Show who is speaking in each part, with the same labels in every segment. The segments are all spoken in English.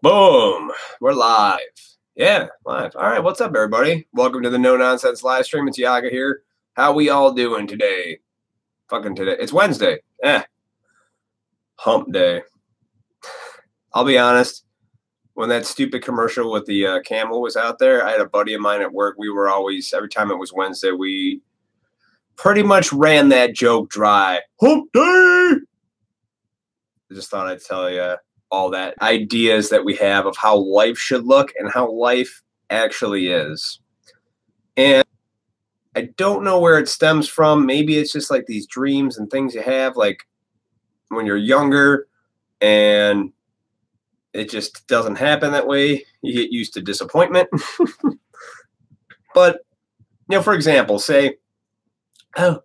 Speaker 1: Boom. We're live. Yeah, live. All right, what's up, everybody? Welcome to the No Nonsense live stream. It's Yaga here. How we all doing today? Fucking today. It's Wednesday. Hump day. I'll be honest. When that stupid commercial with the camel was out there, I had a buddy of mine at work. We were always, every time it was Wednesday, we pretty much ran that joke dry. Hump day! I just thought I'd tell you all that ideas that we have of how life should look and how life actually is. And I don't know where it stems from. Maybe it's just like these dreams and things you have like when you're younger and it just doesn't happen that way. You get used to disappointment. But, for example, say, I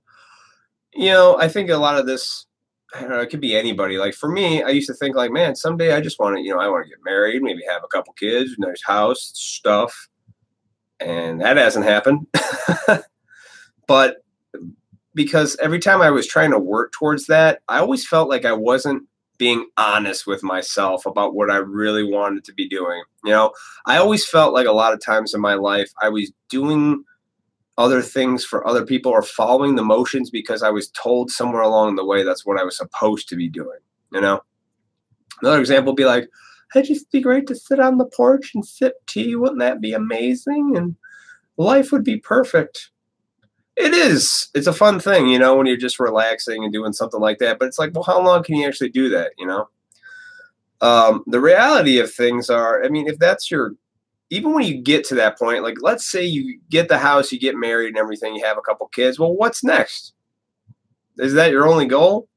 Speaker 1: think a lot of this, I don't know, it could be anybody. Like for me, I used to think like, man, someday I just want to, I want to get married, maybe have a couple kids, nice house, stuff. And that hasn't happened. But because every time I was trying to work towards that, I always felt like I wasn't being honest with myself about what I really wanted to be doing. I always felt like a lot of times in my life, I was doing other things for other people or following the motions because I was told somewhere along the way that's what I was supposed to be doing. Another example would be like, it'd just be great to sit on the porch and sip tea. Wouldn't that be amazing? And life would be perfect. It is. It's a fun thing, when you're just relaxing and doing something like that. But it's like, well, how long can you actually do that, The reality of things are, if that's even when you get to that point, like let's say you get the house, you get married and everything, you have a couple kids. Well, what's next? Is that your only goal?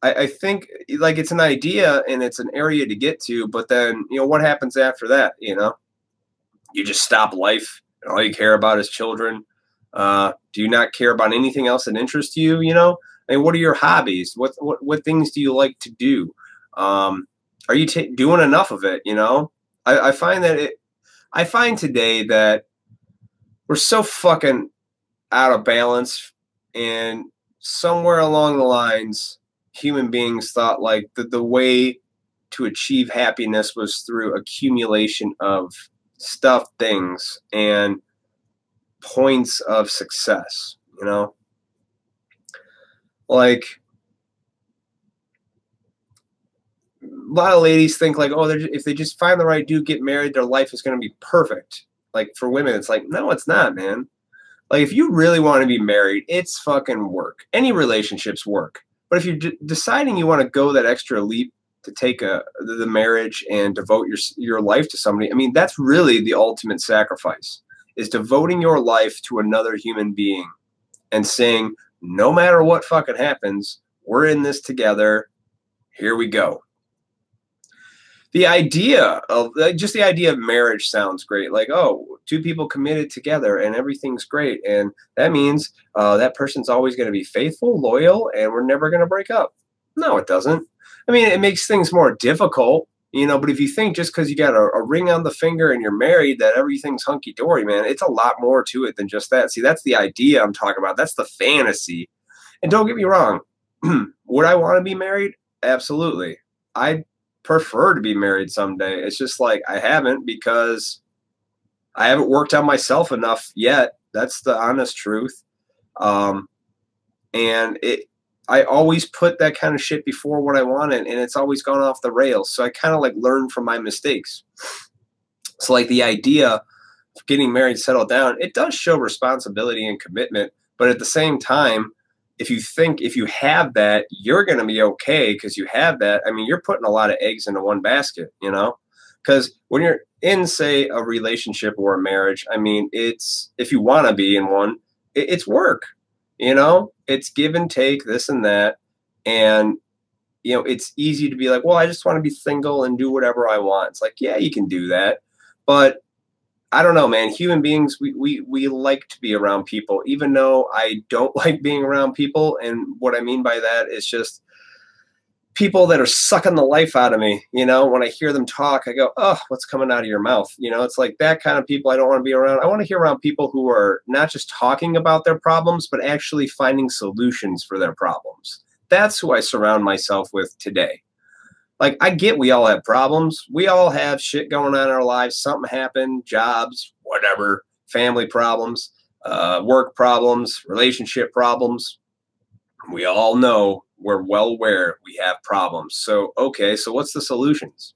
Speaker 1: I think like it's an idea and it's an area to get to, but then, what happens after that? You just stop life and all you care about is children. Do you not care about anything else that interests you? What are your hobbies? What things do you like to do? Are you doing enough of it? I find today that we're so fucking out of balance, and somewhere along the lines, human beings thought like the way to achieve happiness was through accumulation of stuff, things, and points of success, like a lot of ladies think like, oh, if they just find the right dude, get married, their life is going to be perfect. Like for women, it's like, no, it's not, man. Like if you really want to be married, it's fucking work. Any relationships work. But if you're deciding you want to go that extra leap to take the marriage and devote your life to somebody, that's really the ultimate sacrifice, is devoting your life to another human being and saying, no matter what fucking happens, we're in this together. Here we go. The idea of marriage sounds great. Like, oh, two people committed together and everything's great. And that means that person's always going to be faithful, loyal, and we're never going to break up. No, it doesn't. It makes things more difficult, but if you think just because you got a ring on the finger and you're married that everything's hunky-dory, man, it's a lot more to it than just that. See, that's the idea I'm talking about. That's the fantasy. And don't get me wrong. Would I want to be married? Absolutely. I prefer to be married someday. It's just like I haven't, because I haven't worked on myself enough yet. That's the honest truth. And I always put that kind of shit before what I wanted, and it's always gone off the rails. So I kind of like learn from my mistakes. So like the idea of getting married, settle down, it does show responsibility and commitment. But at the same time, if you have that, you're going to be okay because you have that. You're putting a lot of eggs into one basket, because when you're in, say, a relationship or a marriage, it's, if you want to be in one, it's work, it's give and take, this and that. And, it's easy to be like, well, I just want to be single and do whatever I want. It's like, yeah, you can do that. But I don't know, man. Human beings, we like to be around people, even though I don't like being around people. And what I mean by that is just people that are sucking the life out of me. When I hear them talk, I go, oh, what's coming out of your mouth? It's like that kind of people I don't want to be around. I want to hear around people who are not just talking about their problems, but actually finding solutions for their problems. That's who I surround myself with today. Like, I get we all have problems. We all have shit going on in our lives. Something happened, jobs, whatever, family problems, work problems, relationship problems. We all know, we're well aware we have problems. So, okay, so what's the solutions?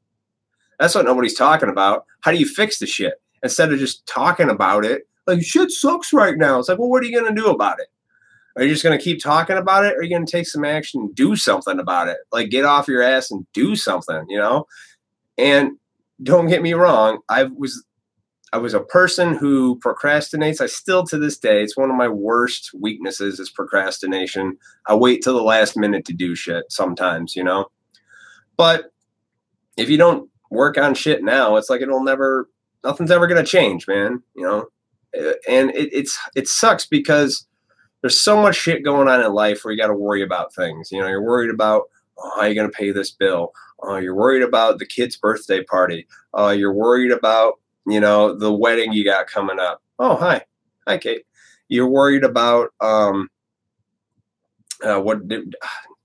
Speaker 1: That's what nobody's talking about. How do you fix the shit? Instead of just talking about it, like, shit sucks right now. It's like, well, what are you going to do about it? Are you just going to keep talking about it? Or are you going to take some action and do something about it? Like, get off your ass and do something, you know? And don't get me wrong, I was a person who procrastinates. I still, to this day, it's one of my worst weaknesses is procrastination. I wait till the last minute to do shit sometimes, you know? But if you don't work on shit now, it's like nothing's ever going to change, man, you know? And it sucks because there's so much shit going on in life where you got to worry about things. You know, you're worried about, oh, how are you going to pay this bill? Oh, you're worried about the kid's birthday party. You're worried about, you know, the wedding you got coming up. Oh, hi, Kate. You're worried about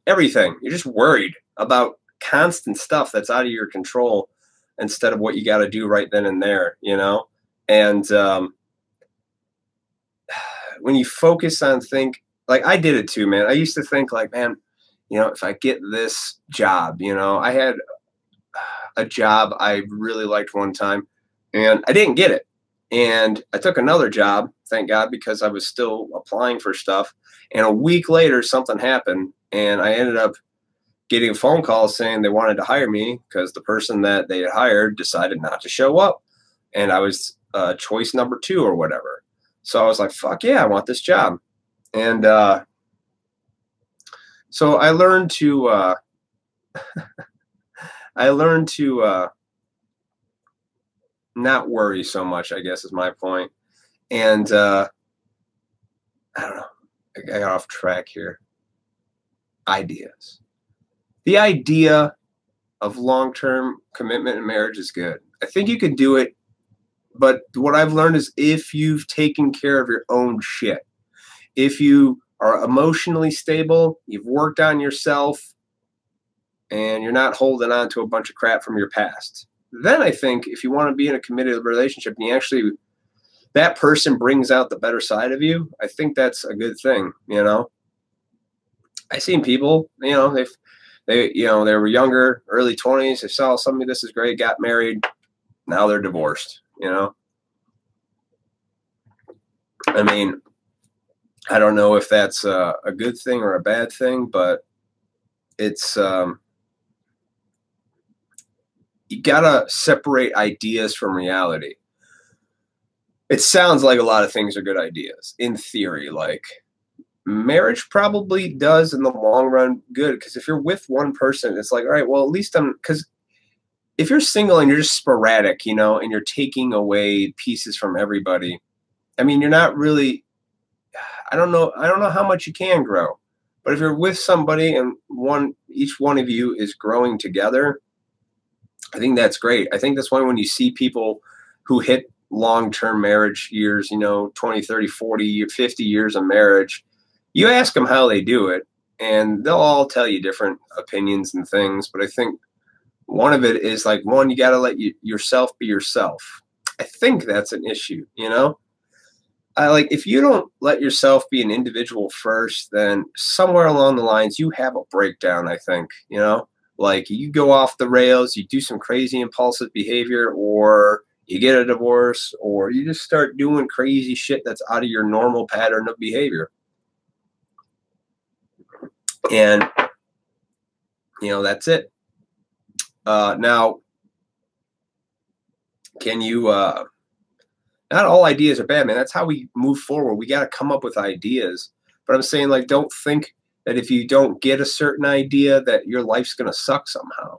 Speaker 1: everything. You're just worried about constant stuff that's out of your control instead of what you got to do right then and there, you know? And when you focus on like I did it too, man. I used to think like, man, you know, if I get this job, you know, I had a job I really liked one time and I didn't get it. And I took another job, thank God, because I was still applying for stuff. And a week later, something happened and I ended up getting a phone call saying they wanted to hire me because the person that they had hired decided not to show up. And I was choice number 2 or whatever. So I was like, fuck yeah, I want this job. And so I learned to not worry so much, I guess is my point. And I don't know, I got off track here. Ideas. The idea of long-term commitment in marriage is good. I think you can do it, but what I've learned is if you've taken care of your own shit, if you are emotionally stable, you've worked on yourself, and you're not holding on to a bunch of crap from your past, then I think if you want to be in a committed relationship and you actually, that person brings out the better side of you, I think that's a good thing, you know? I've seen people, you know, they were younger, early 20s, they saw somebody, this is great, got married, now they're divorced, you know? I mean, I don't know if that's a good thing or a bad thing, but it's, you gotta separate ideas from reality. It sounds like a lot of things are good ideas in theory, like marriage probably does in the long run good, because if you're with one person, it's like, all right, well, at least because if you're single and you're just sporadic, you know, and you're taking away pieces from everybody, I mean, you're not really, I don't know how much you can grow. But if you're with somebody and each one of you is growing together, I think that's great. I think that's why when you see people who hit long-term marriage years, you know, 20, 30, 40, 50 years of marriage, you ask them how they do it, and they'll all tell you different opinions and things. But I think one of it is like, one, you got to let yourself be yourself. I think that's an issue, you know? If you don't let yourself be an individual first, then somewhere along the lines, you have a breakdown, I think, you know? Like you go off the rails, you do some crazy impulsive behavior, or you get a divorce, or you just start doing crazy shit that's out of your normal pattern of behavior. And, you know, that's it. Now, can you, not all ideas are bad, man. That's how we move forward. We got to come up with ideas. But I'm saying, like, don't think that if you don't get a certain idea that your life's going to suck somehow.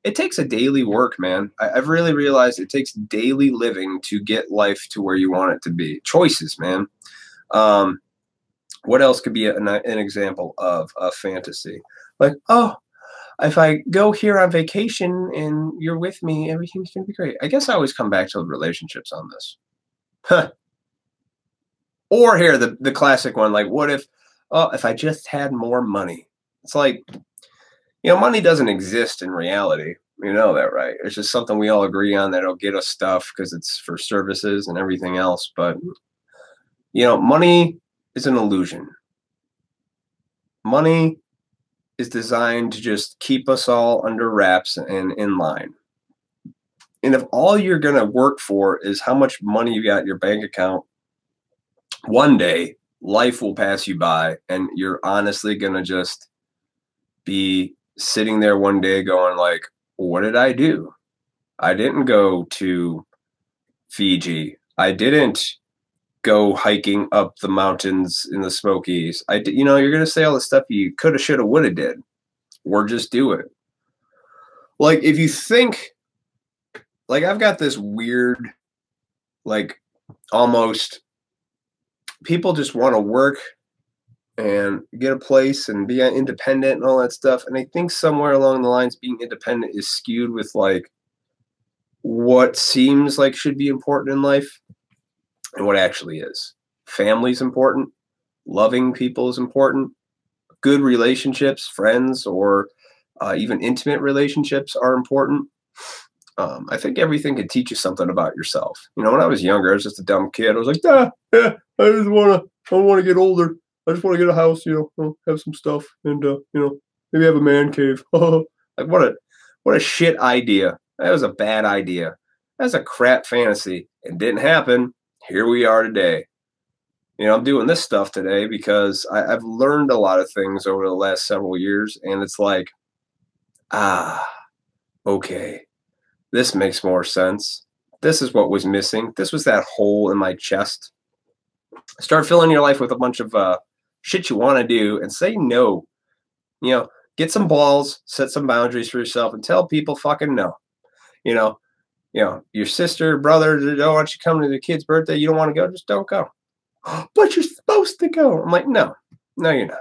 Speaker 1: It takes a daily work, man. I've really realized it takes daily living to get life to where you want it to be. Choices, man. What else could be an example of a fantasy? Like, oh, if I go here on vacation and you're with me, everything's going to be great. I guess I always come back to relationships on this. Huh. Or here, the classic one, like, what if I just had more money? It's like, money doesn't exist in reality. You know that, right? It's just something we all agree on that'll get us stuff because it's for services and everything else. But, money is an illusion. Money is designed to just keep us all under wraps and in line. And if all you're going to work for is how much money you got in your bank account, one day life will pass you by and you're honestly going to just be sitting there one day going like, what did I do? I didn't go to Fiji. I didn't go hiking up the mountains in the Smokies. You're going to say all the stuff you coulda, shoulda, woulda did, or just do it. Like, if you think, like, I've got this weird, like, almost people just want to work and get a place and be independent and all that stuff. And I think somewhere along the lines, being independent is skewed with like what seems like should be important in life and what actually is. Family's important. Loving people is important. Good relationships, friends, or even intimate relationships are important. I think everything could teach you something about yourself. When I was younger, I was just a dumb kid. I was like, I just want to get older. I just want to get a house, have some stuff, and maybe have a man cave. Like what a shit idea. That was a bad idea. That's a crap fantasy. It didn't happen. Here we are today. I'm doing this stuff today because I've learned a lot of things over the last several years, and it's like, okay, this makes more sense. This is what was missing. This was that hole in my chest. Start filling your life with a bunch of shit you want to do and say no. Get some balls, set some boundaries for yourself, and tell people fucking no. Your sister, brother, don't want you come to the kid's birthday. You don't want to go, just don't go. But you're supposed to go. I'm like, no, you're not.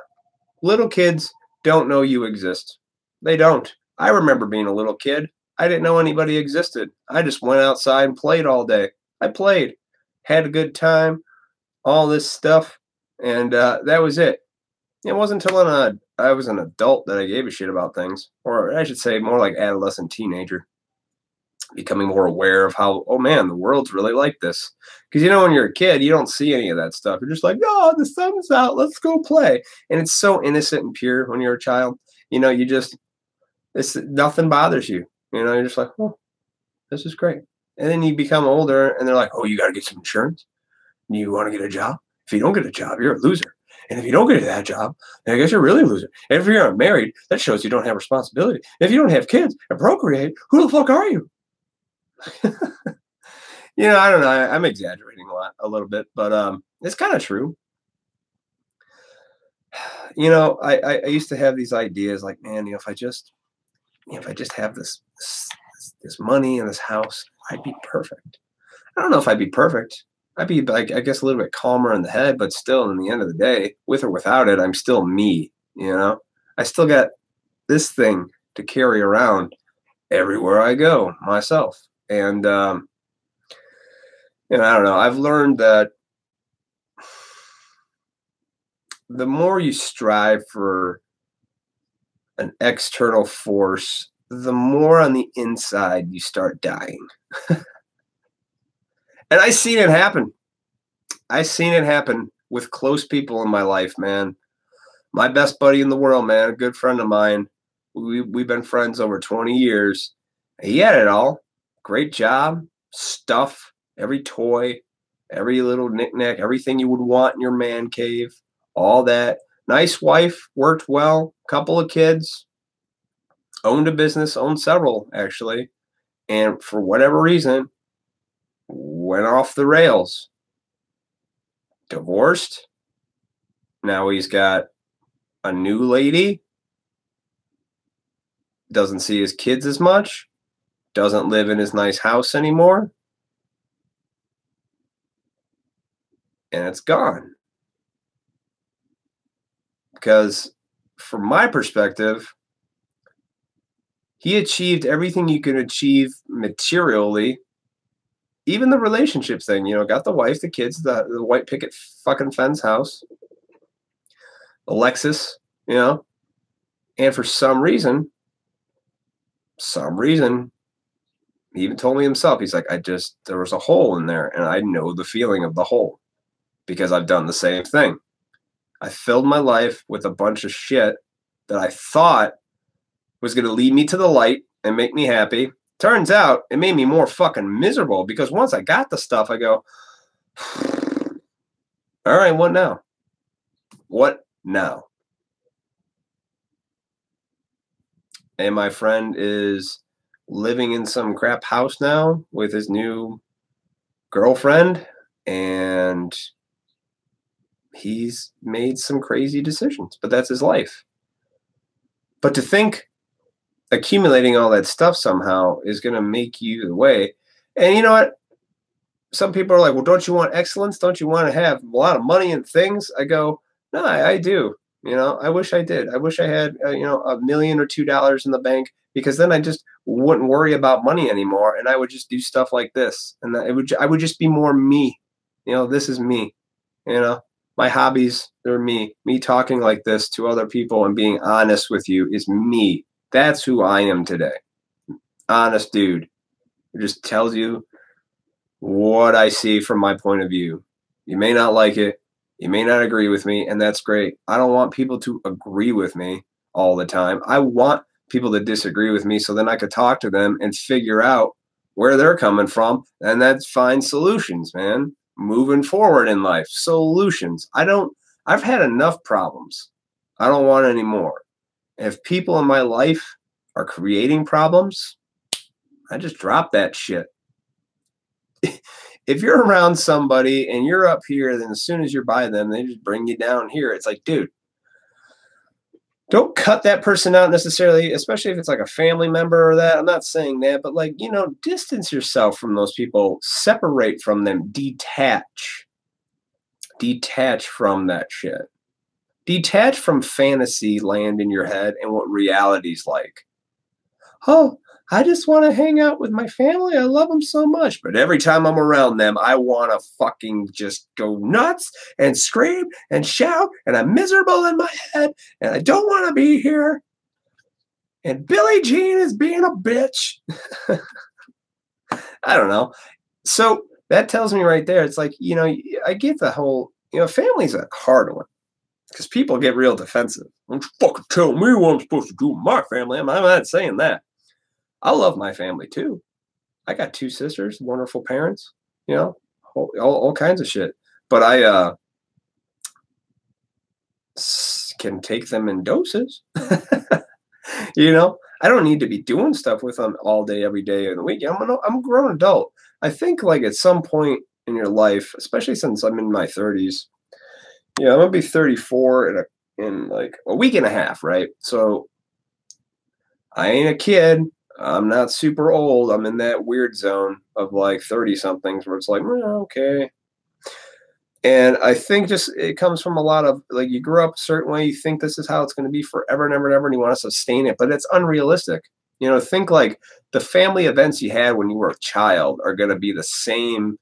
Speaker 1: Little kids don't know you exist. They don't. I remember being a little kid. I didn't know anybody existed. I just went outside and played all day. I played, had a good time, all this stuff. And that was it. It wasn't until I was an adult that I gave a shit about things. Or I should say more like adolescent teenager. Becoming more aware of how, oh man, the world's really like this. Because when you're a kid, you don't see any of that stuff. You're just like, oh, the sun's out. Let's go play. And it's so innocent and pure when you're a child. Nothing bothers you. You're just like, oh, this is great. And then you become older and they're like, oh, you got to get some insurance. You want to get a job? If you don't get a job, you're a loser. And if you don't get that job, then I guess you're really a loser. And if you're not married, that shows you don't have responsibility. And if you don't have kids and procreate, who the fuck are you? I don't know. I'm exaggerating a little bit, but it's kind of true. I used to have these ideas like, man, if I just have this money and this house, I'd be perfect. I don't know if I'd be perfect. I'd be like, I guess, a little bit calmer in the head, but still, in the end of the day, with or without it, I'm still me. I still got this thing to carry around everywhere I go myself. And I don't know. I've learned that the more you strive for an external force, the more on the inside you start dying. And I've seen it happen. I've seen it happen with close people in my life, man. My best buddy in the world, man, a good friend of mine. We've been friends over 20 years. He had it all. Great job, stuff, every toy, every little knickknack, everything you would want in your man cave, all that. Nice wife, worked well, couple of kids, owned a business, owned several, actually. And for whatever reason, went off the rails. Divorced. Now he's got a new lady. Doesn't see his kids as much. Doesn't live in his nice house anymore. And it's gone. Because from my perspective, he achieved everything you can achieve materially. Even the relationship thing, got the wife, the kids, the white picket fucking fence house, the Lexus, and for some reason, some reason, he even told me himself, he's like, there was a hole in there, and I know the feeling of the hole because I've done the same thing. I filled my life with a bunch of shit that I thought was going to lead me to the light and make me happy. Turns out it made me more fucking miserable because once I got the stuff, I go, all right, what now? What now? And my friend is living in some crap house now with his new girlfriend, and he's made some crazy decisions, but that's his life. But to think accumulating all that stuff somehow is going to make you the way. And you know what? Some people are like, well, don't you want excellence? Don't you want to have a lot of money and things? I go, no, I do. You know, I wish I did. I wish I had, $1 million or $2 in the bank, because then I just wouldn't worry about money anymore. And I would just do stuff like this. And I would just be more me. This is me. My hobbies, they're me. Me talking like this to other people and being honest with you is me. That's who I am today. Honest dude. It just tells you what I see from my point of view. You may not like it. You may not agree with me, and that's great. I don't want people to agree with me all the time. I want people to disagree with me so then I could talk to them and figure out where they're coming from, and that's find solutions, man. Moving forward in life. Solutions. I've had enough problems. I don't want any more. If people in my life are creating problems, I just drop that shit. If you're around somebody and you're up here, then as soon as you're by them, they just bring you down here. It's like, dude, don't cut that person out necessarily, especially if it's like a family member or that. I'm not saying that, but distance yourself from those people. Separate from them. Detach. Detach from that shit. Detach from fantasy land in your head and what reality's like. Oh, I just want to hang out with my family. I love them so much. But every time I'm around them, I want to fucking just go nuts and scream and shout. And I'm miserable in my head. And I don't want to be here. And Billie Jean is being a bitch. I don't know. So that tells me right there. It's like, I get the whole, family's a hard one. Because people get real defensive. Don't you fucking tell me what I'm supposed to do with my family. I'm not saying that. I love my family too. I got 2 sisters, wonderful parents, all kinds of shit. But I can take them in doses. I don't need to be doing stuff with them all day, every day of the week. I'm a grown adult. I think at some point in your life, especially since I'm in my 30s, I'm gonna be 34 in like a week and a half, right? So I ain't a kid. I'm not super old. I'm in that weird zone of like 30 somethings where it's like, well, okay. And I think just it comes from a lot of you grew up a certain way. You think this is how it's going to be forever and ever and ever, and you want to sustain it, but it's unrealistic. Think the family events you had when you were a child are going to be the same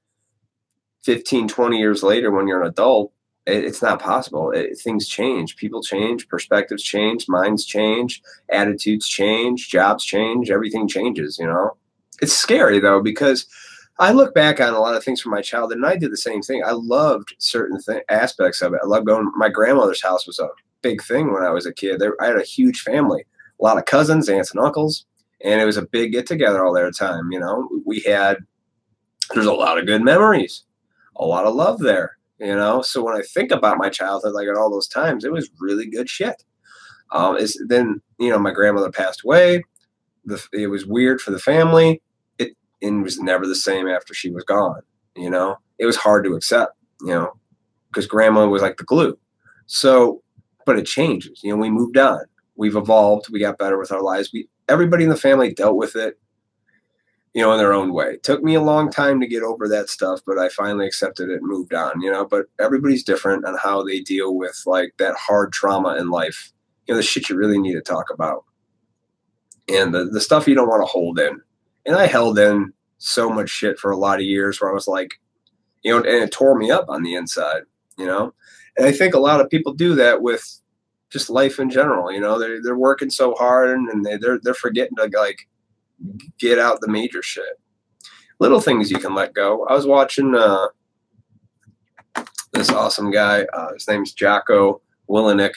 Speaker 1: 15, 20 years later when you're an adult. It's not possible. Things change. People change. Perspectives change. Minds change. Attitudes change. Jobs change. Everything changes, It's scary, though, because I look back on a lot of things from my childhood, and I did the same thing. I loved certain aspects of it. I loved going. My grandmother's house was a big thing when I was a kid. I had a huge family, a lot of cousins, aunts, and uncles, and it was a big get-together all the time, There's a lot of good memories, a lot of love there. So when I think about my childhood, at all those times, it was really good shit. Then my grandmother passed away. It was weird for the family. It was never the same after she was gone. It was hard to accept. Because grandma was like the glue. So, but it changes. We moved on. We've evolved. We got better with our lives. Everybody in the family dealt with it. In their own way. It took me a long time to get over that stuff, but I finally accepted it and moved on, but everybody's different on how they deal with that hard trauma in life, the shit you really need to talk about and the stuff you don't want to hold in. And I held in so much shit for a lot of years where I was like, and it tore me up on the inside, and I think a lot of people do that with just life in general. They're working so hard and they're forgetting to get out the major shit. Little things you can let go. I was watching this awesome guy. His name's Jocko Willenick.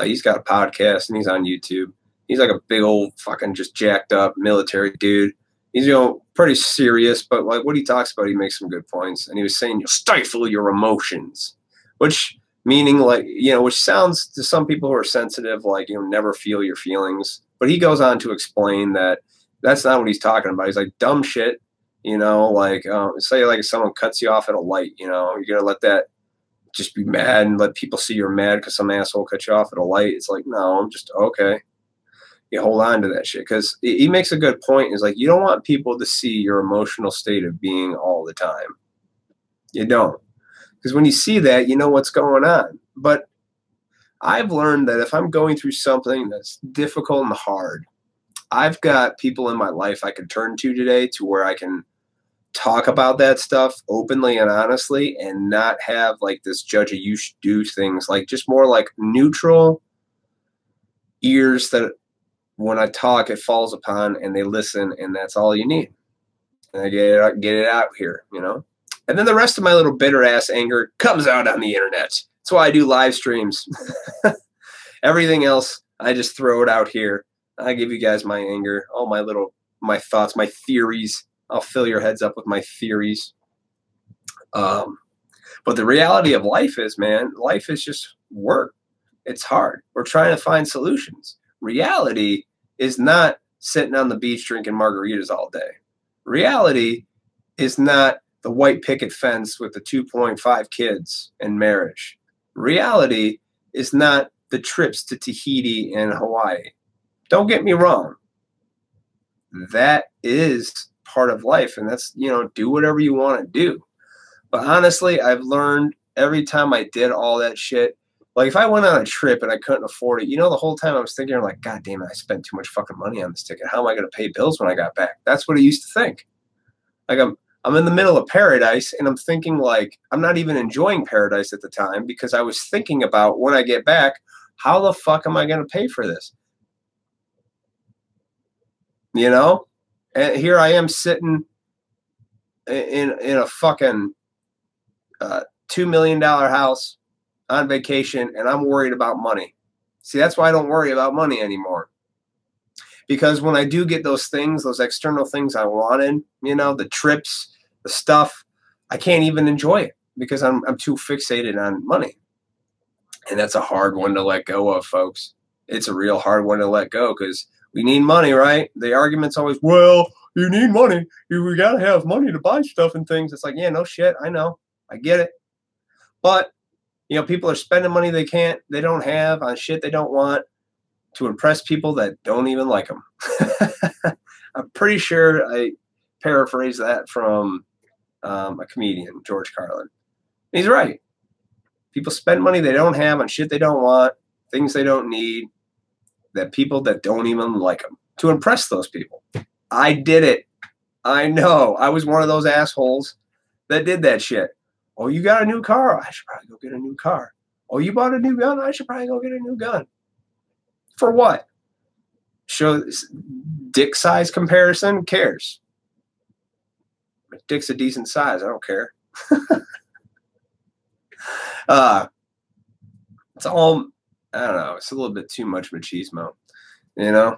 Speaker 1: He's got a podcast and he's on YouTube. He's like a big old fucking just jacked up military dude. He's, you know, pretty serious, but like what he talks about, he makes some good points. And he was saying, you stifle your emotions, which meaning like, you know, which sounds to some people who are sensitive, like, you know, never feel your feelings. But he goes on to explain that that's not what he's talking about. He's like dumb shit, you know, like say like if someone cuts you off at a light, you know, you're going to let that just be mad and let people see you're mad because some asshole cut you off at a light. It's like, no, I'm just okay. You hold on to that shit because he makes a good point. Is like you don't want people to see your emotional state of being all the time. You don't, because when you see that, you know what's going on. But I've learned that if I'm going through something that's difficult and hard, I've got people in my life I can turn to today to where I can talk about that stuff openly and honestly and not have like this judge of you should do things, like just more like neutral ears that when I talk, it falls upon and they listen, and that's all you need. And I get it out here, you know? And then the rest of my little bitter ass anger comes out on the internet. That's why I do live streams. Everything else, I just throw it out here. I give you guys my anger, all my thoughts, my theories. I'll fill your heads up with my theories. But the reality of life is, man, life is just work. It's hard. We're trying to find solutions. Reality is not sitting on the beach drinking margaritas all day. Reality is not the white picket fence with the 2.5 kids and marriage. Reality is not the trips to Tahiti and Hawaii. Don't get me wrong. That is part of life, and that's, you know, do whatever you want to do. But honestly, I've learned every time I did all that shit, like if I went on a trip and I couldn't afford it, you know, the whole time I was thinking like, God damn it, I spent too much fucking money on this ticket. How am I going to pay bills when I got back? That's what I used to think. Like I'm in the middle of paradise and I'm thinking like I'm not even enjoying paradise at the time because I was thinking about when I get back, how the fuck am I going to pay for this? You know? And here I am sitting in a fucking $2 million house on vacation, and I'm worried about money. See, that's why I don't worry about money anymore. Because when I do get those things, those external things I wanted, you know, the trips, the stuff, I can't even enjoy it because I'm too fixated on money. And that's a hard one to let go of, folks. It's a real hard one to let go because we need money, right? The argument's always, well, you need money. We got to have money to buy stuff and things. It's like, yeah, no shit. I know. I get it. But you know, people are spending money they don't have on shit they don't want to impress people that don't even like them. I'm pretty sure I paraphrased that from a comedian, George Carlin. He's right. People spend money they don't have on shit they don't want, things they don't need, that people that don't even like them, to impress those people. I did it. I know. I was one of those assholes that did that shit. Oh, you got a new car? I should probably go get a new car. Oh, you bought a new gun? I should probably go get a new gun. For what? Show dick size comparison? Who cares? My dick's a decent size. I don't care. It's all, I don't know. It's a little bit too much machismo, you know?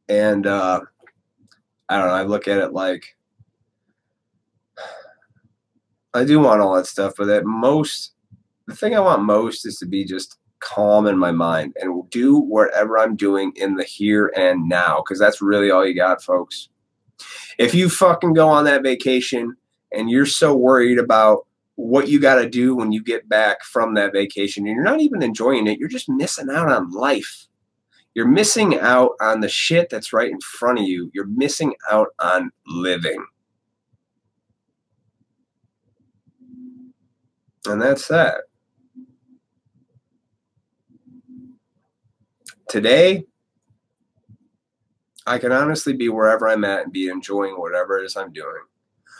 Speaker 1: And I don't know. I look at it like, I do want all that stuff, but the thing I want most is to be just calm in my mind and do whatever I'm doing in the here and now, because that's really all you got, folks. If you fucking go on that vacation and you're so worried about what you got to do when you get back from that vacation and you're not even enjoying it, you're just missing out on life. You're missing out on the shit that's right in front of you. You're missing out on living. And that's that. Today, I can honestly be wherever I'm at and be enjoying whatever it is I'm doing.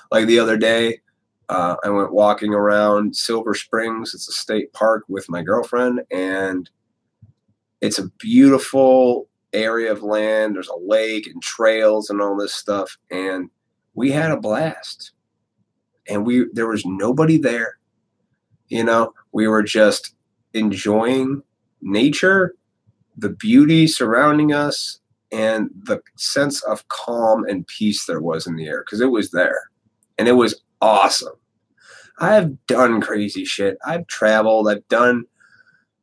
Speaker 1: Like the other day, I went walking around Silver Springs. It's a state park with my girlfriend, and it's a beautiful area of land. There's a lake and trails and all this stuff. And we had a blast. And there was nobody there. You know, we were just enjoying nature, the beauty surrounding us, and the sense of calm and peace there was in the air, because it was there. And it was awesome. I've done crazy shit. I've traveled. I've done,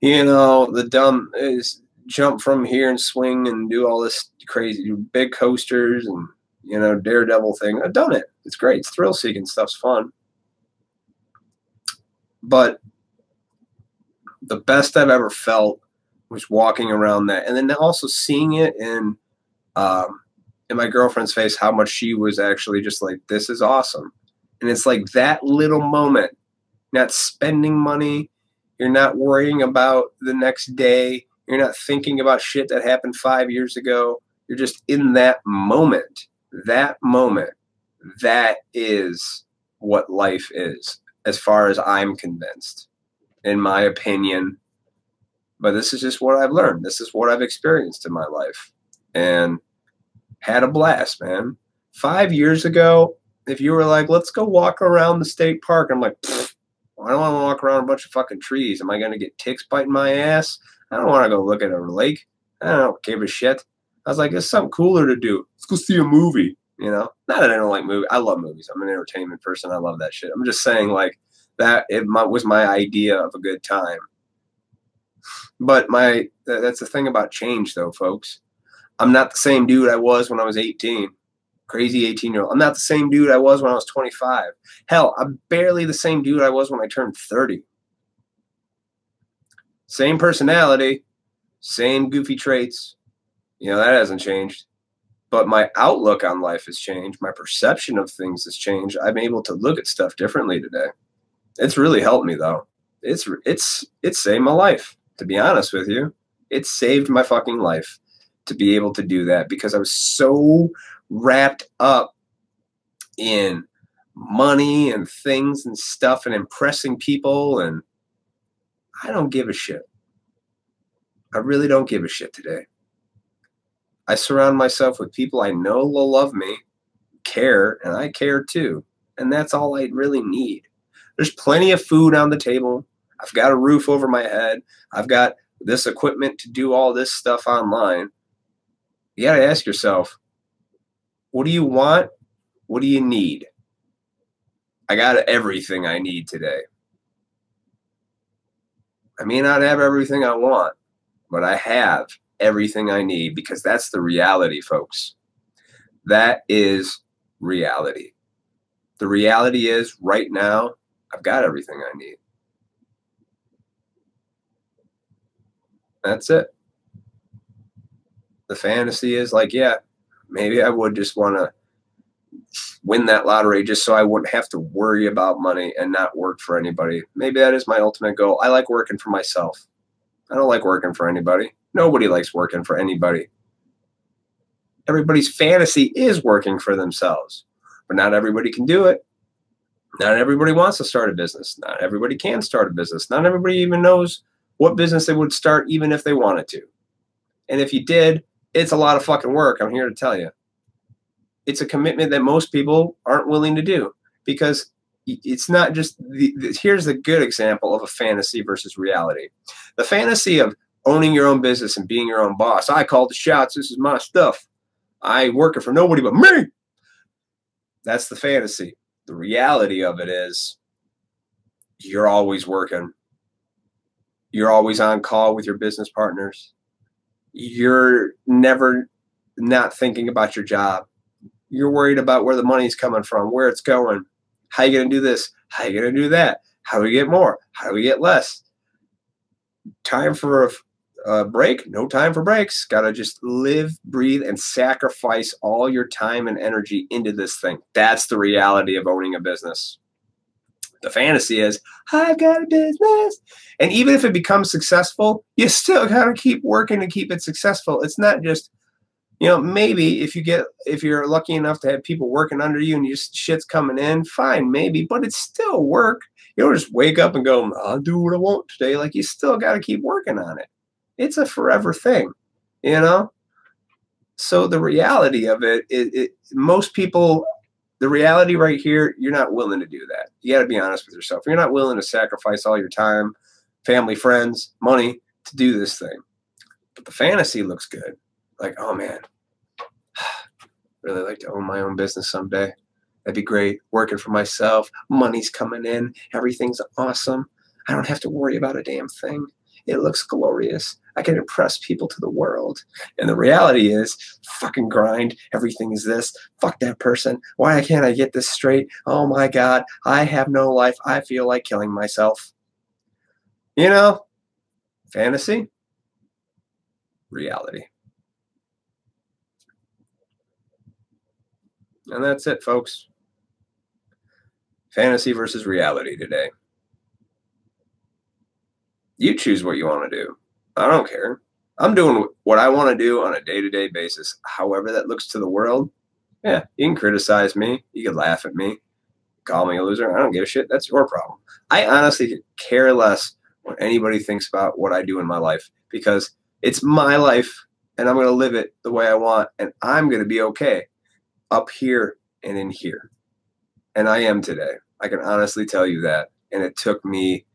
Speaker 1: you know, the dumb is jump from here and swing and do all this crazy big coasters and, you know, daredevil thing. I've done it. It's great. It's thrill seeking stuff's fun. But the best I've ever felt was walking around that, and then also seeing it in my girlfriend's face, how much she was actually just like, this is awesome. And it's like that little moment, not spending money. You're not worrying about the next day. You're not thinking about shit that happened 5 years ago. You're just in that moment. That moment. That is what life is, as far as I'm convinced, in my opinion. But this is just what I've learned. This is what I've experienced in my life. And had a blast, man. 5 years ago, if you were like, let's go walk around the state park, I'm like, I don't want to walk around a bunch of fucking trees. Am I going to get ticks biting my ass? I don't want to go look at a lake. I don't give a shit. I was like, there's something cooler to do. Let's go see a movie, you know? Not that I don't like movies. I love movies. I'm an entertainment person. I love that shit. I'm just saying, like, that was my idea of a good time. But that's the thing about change, though, folks. I'm not the same dude I was when I was 18. Crazy 18-year-old. I'm not the same dude I was when I was 25. Hell, I'm barely the same dude I was when I turned 30. Same personality, same goofy traits. You know, that hasn't changed. But my outlook on life has changed. My perception of things has changed. I'm able to look at stuff differently today. It's really helped me, though. It's saved my life, to be honest with you. It saved my fucking life to be able to do that, because I was so wrapped up in money and things and stuff and impressing people, and I don't give a shit. I really don't give a shit today. I surround myself with people I know will love me, care, and I care too. And that's all I really need. There's plenty of food on the table. I've got a roof over my head. I've got this equipment to do all this stuff online. You got to ask yourself, what do you want? What do you need? I got everything I need today. I may not have everything I want, but I have everything I need, because that's the reality, folks. That is reality. The reality is, right now, I've got everything I need. That's it. The fantasy is like, yeah, maybe I would just want to win that lottery just so I wouldn't have to worry about money and not work for anybody. Maybe that is my ultimate goal. I like working for myself. I don't like working for anybody. Nobody likes working for anybody. Everybody's fantasy is working for themselves, but not everybody can do it. Not everybody wants to start a business. Not everybody can start a business. Not everybody even knows what business they would start, even if they wanted to. And if you did, it's a lot of fucking work. I'm here to tell you. It's a commitment that most people aren't willing to do, because it's not just here's a good example of a fantasy versus reality. The fantasy of owning your own business and being your own boss. I call the shots. This is my stuff. I ain't working for nobody but me. That's the fantasy. The reality of it is you're always working. You're always on call with your business partners. You're never not thinking about your job. You're worried about where the money's coming from, where it's going. How are you going to do this? How are you going to do that? How do we get more? How do we get less? Time for a break? No time for breaks. Got to just live, breathe, and sacrifice all your time and energy into this thing. That's the reality of owning a business. The fantasy is, I've got a business. And even if it becomes successful, you still got to keep working to keep it successful. It's not just, you know, maybe if you're lucky enough to have people working under you and your shit's coming in, fine, maybe, but it's still work. You don't just wake up and go, I'll do what I want today. Like, you still got to keep working on it. It's a forever thing, you know? So the reality of most people, the reality right here, you're not willing to do that. You got to be honest with yourself. You're not willing to sacrifice all your time, family, friends, money to do this thing. But the fantasy looks good. Like, oh man, really like to own my own business someday. That'd be great. Working for myself, money's coming in, everything's awesome. I don't have to worry about a damn thing. It looks glorious. I can impress people to the world. And the reality is, fucking grind. Everything is this. Fuck that person. Why can't I get this straight? Oh my God, I have no life. I feel like killing myself. You know, fantasy, reality. And that's it, folks. Fantasy versus reality today. You choose what you want to do. I don't care. I'm doing what I want to do on a day-to-day basis. However that looks to the world, yeah, you can criticize me. You can laugh at me. Call me a loser. I don't give a shit. That's your problem. I honestly care less what anybody thinks about what I do in my life because it's my life and I'm going to live it the way I want and I'm going to be okay up here and in here. And I am today. I can honestly tell you that. And it took me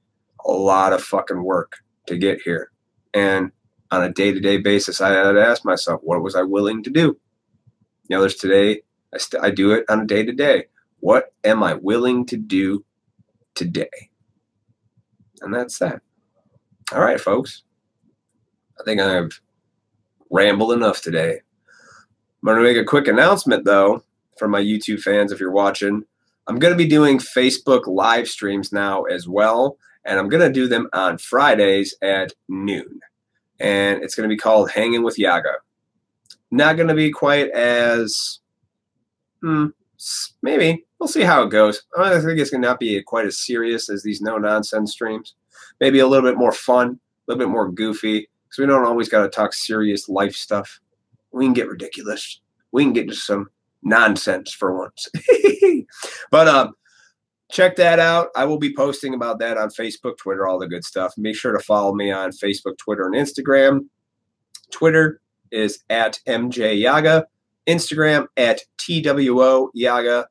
Speaker 1: a lot of fucking work to get here. And on a day-to-day basis, I had to ask myself, what was I willing to do? You know, there's today, I do it on a day-to-day. What am I willing to do today? And that's that. All right, folks. I think I've rambled enough today. I'm going to make a quick announcement, though, for my YouTube fans if you're watching. I'm going to be doing Facebook live streams now as well. And I'm going to do them on Fridays at noon. And it's going to be called Hanging with Yaga. Not going to be quite as, maybe. We'll see how it goes. I think it's going to not be quite as serious as these no-nonsense streams. Maybe a little bit more fun, a little bit more goofy. Because we don't always got to talk serious life stuff. We can get ridiculous. We can get to some nonsense for once. But, check that out. I will be posting about that on Facebook, Twitter, all the good stuff. Make sure to follow me on Facebook, Twitter, and Instagram. Twitter is at MJYaga. Instagram at TWOYaga.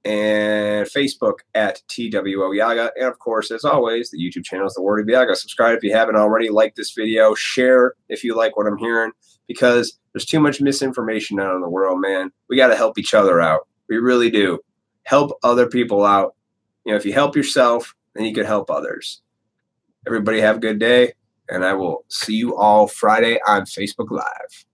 Speaker 1: And Facebook at TWOYaga. And, of course, as always, the YouTube channel is The Word of Yaga. Subscribe if you haven't already. Like this video. Share if you like what I'm hearing. Because there's too much misinformation out in the world, man. We got to help each other out. We really do. Help other people out. You know, if you help yourself, then you can help others. Everybody have a good day, and I will see you all Friday on Facebook Live.